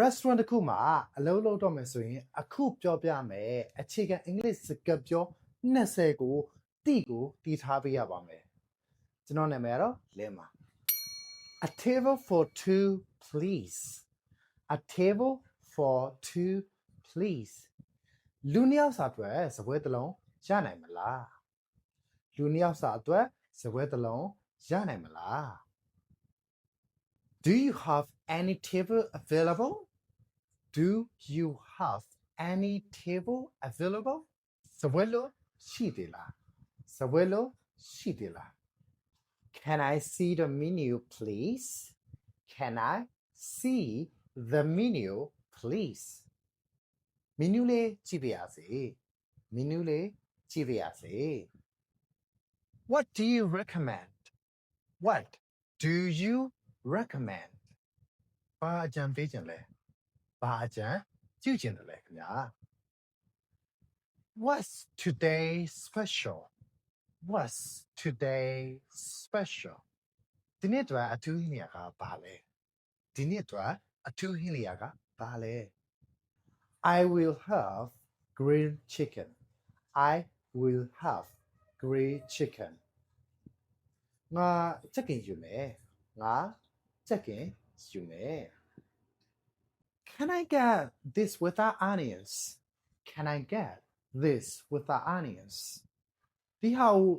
restaurant တစ်ခုမှာအလုပ်လုပ်တော့မယ်ဆိုရင်အခုပြောပြမယ်အခြေခံအင်္ဂလိပ်စကားပြော20ကိုတီထားပေးရပါမယ်ကျွန်တော်နာမည်ကတော့လင်းပါ A table for two please A table for two please လူနှစ်ယောက်စာအတွက်စပွဲတစ်လုံးရနိုင်မလားလူနှစ်ယောက်စာအတွက်စပွဲတစ်လုံးရနိုင်မလား Do you have any table available? Do you have any table available? စပွဲလို့ရှိသေးလားစပွဲလို့ရှိသေးလား Can I see the menu please? Can I see the menu please? Menu လေးကြည့်ပါရစေ Menu လေးကြည့်ပါရစေ What do you recommend? What do you recommend? ဘာအကြံပေးခြင်းလဲဘာအကြံပြုခြင်းလဲခင်ဗျာ What's today special? What's today special? ဒီနေ့တော့အထူးဟင်းလျာကဘာလဲဒီနေ့တော့အထူးဟင်းလျာကဘာလဲ I will have grilled chicken. I will have grilled chicken. ငါချက်ကင်ယူမယ်ငါချက်ကင်ယူမယ် Can I get this without onions? Can I get this without onions? ဒီဟာကို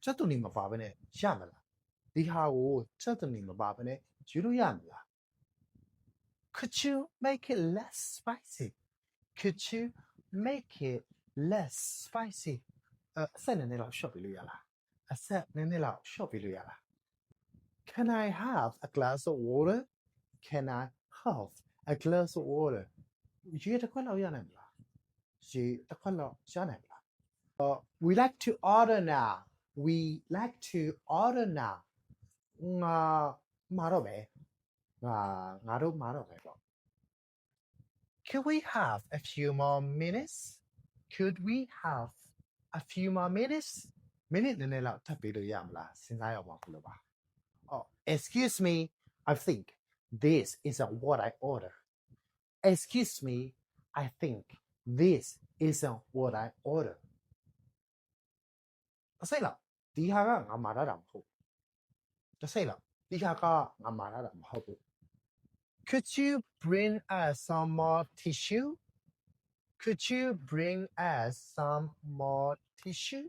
ချက်တူနေမပါဘဲနဲ့ရမလားဒီဟာကိုချက်တူနေမပါဘဲနဲ့ယူလို့ရမလား Could you make it less spicy? Could you make it less spicy? အဆက်နည်းနည်းလောက် short ပေးလို့ရလားအဆက်နည်းနည်းလောက် short ပေးလို့ရလား Can I have a glass of water? Can I have a glass of water? ရေတစ်ခွက်လောက်ရနိုင်မလားရေတစ်ခွက်လောက်ရနိုင်မလား We like to order now. We like to order now. ငါမှာတော့မယ်ငါတို့မှာတော့မယ်ပေါ့ Could we have a few more minutes? Could we have a few more minutes? Minute နည်းနည်းလောက်ထပ်ပေးလို့ရမလားစဉ်းစားရအောင်လို့ပါ Oh, excuse me. I think this isn't what I order. Excuse me. I think this isn't what I order. တစ်စိတ်လောက်ဒီဟာကငါမှာတာမဟုတ်တစ်စိတ်လောက်ဒီဟာကငါမှာတာမဟုတ်ဘူး Could you bring us some more tissue? Could you bring us some more tissue?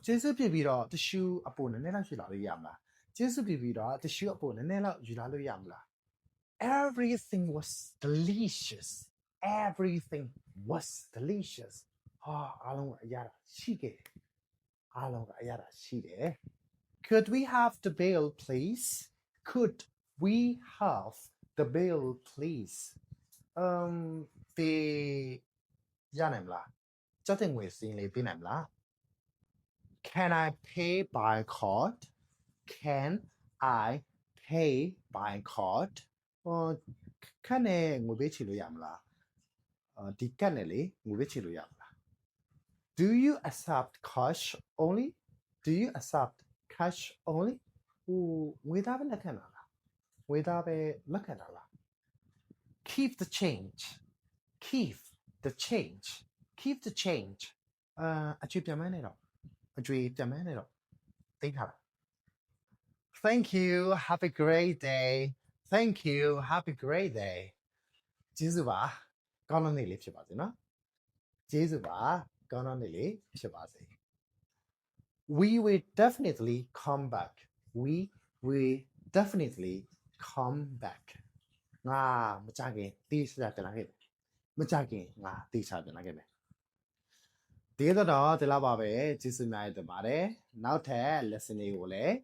ကျေးဇူးပြုပြီးတော့ tissue အပိုနည်းနည်းလောက်ယူလာလို့ရမလားကျေးဇူးပြုပြီးတော့ tissue အပိုနည်းနည်းလောက်ယူလာလို့ရမလား Everything was delicious. Everything was delicious. အားလုံးကအရာရှိခဲ့အားလုံးကအရာရှိတယ် Could we have the bill please? Could we have the bill please? ပေးရနိုင်မလားစတဲ့ငွေစင်းလေးပေးနိုင်မလား Can I pay by card? Can I pay by card? ခက်နဲ့ငွေပေးချေလို့ရမလားဒီကတ်နဲ့လေငွေပေးချေလို့ရမလား Do you accept cash only? Do you accept cash only? ငွေသားပဲလက်ခံတာလားငွေသားပဲလက်ခံတာလား Keep the change. Keep the change. Keep the change. အကျွေးပြန်မနေတော့အကျွေးပြန်မနေတော့သိထားလား Thank you. Have a great day. Thank you. Have a great day. ကျေးဇူးပါကောင်းတဲ့နေ့လေးဖြစ်ပါစေနော်ကျေးဇူးပါကောင်းတဲ့နေ့လေးဖြစ်ပါစေ We will definitely come back. We will definitely come back. ငါမကြခင်တီးစားပြန်လာခဲ့မကြခင်ငါတီးစားပြန်လာခဲ့မယ်ဒီတော့ဒီလောက်ပါပဲကျေးဇူးများတင်ပါတယ်နောက်ထပ် lesson တွေကိုလည်း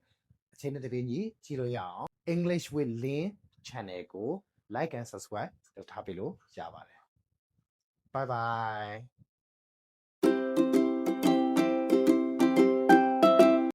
အချိန်နဲ့တပြေးညီကြည့်လို့ရအောင် English with Lin channel ကို like and subscribe လုပ်ထားပေးလို့ရပါတယ် Bye bye